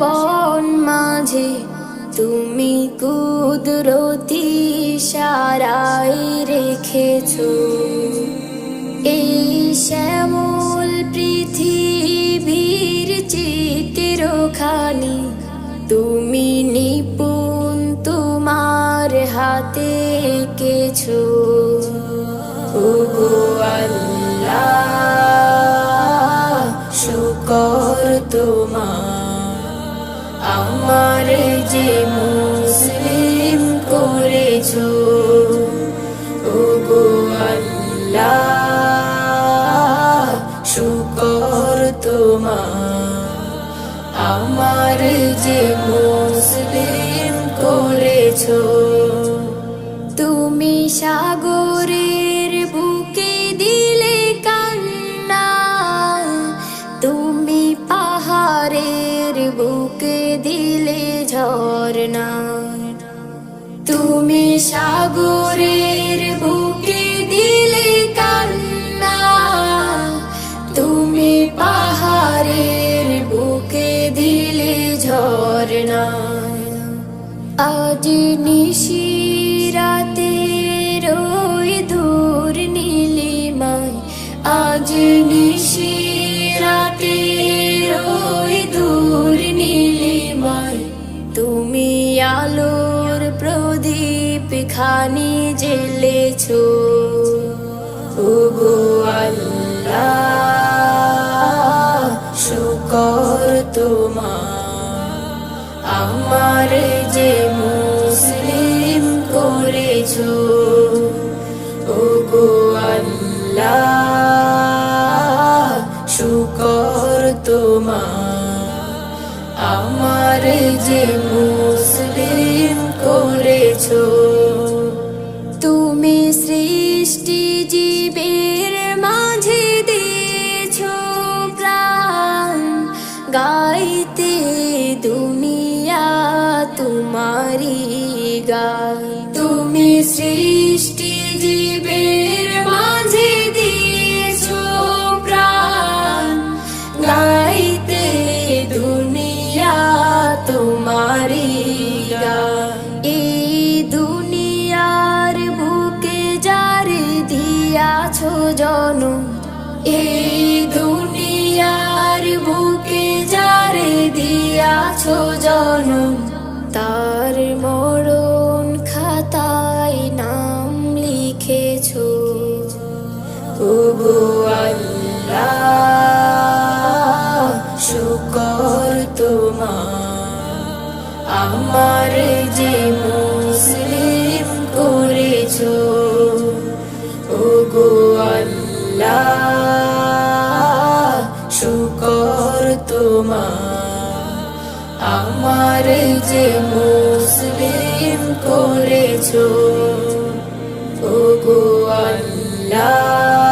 বন মাঝে তুমি কুদরতি ইশারায় রেখেছো এই শ্যামল পৃথিবীর চিত্রখানি তুমি নিপুণ তোমার হাতে এঁকেছো। ওগো আল্লাহ শুকর তোমার আমার যে মুসলিম করেছো। ওগো আল্লাহ শুকর তোমার আমার যে মুসলিম করেছো। তুমি সাগরের বুকে দিলে কান্না তুমি পাহাড়ের বুকে দিলে ঝরনা তুমি সাগরের বুকে দিলে কান্না তুমি পাহাড়ের বুকে দিলে ঝরনা। আজ নিশিরাতে রই দূর নীলিমায় আজ নিশিরাতে রই দূর নীলিমায় তুমি আলোর প্রদীপ খানি জ্বেলেছো। ওগো আল্লাহ শুকর তোমার আমার যে মুসলিম করেছো। ওগো আল্লাহ শুকর তোমার আমার যে মুসলিম করেছো। তুমি সৃষ্টি জীবের মাঝে দিয়েছো প্রাণ গাইতে দুনিয়া তোমারি গান। তুমি সৃষ্টি জীবের মাঝে দিয়েছো প্রাণ গাইতে দুনিয়া তোমারি গান। এই দুনিয়ার বুকে যারে দিয়াছো জনম এই দুনিয়ার বুকে যারে দিয়াছো জনম তার মরণ খাতায় নাম লিখেছো। ওগো আল্লাহ শুকর তোমার আমার যে মুসলিম করেছো। ওগো আল্লাহ শুকর তোমার আমার যে মুসলিম করেছো। ওগো আল্লাহ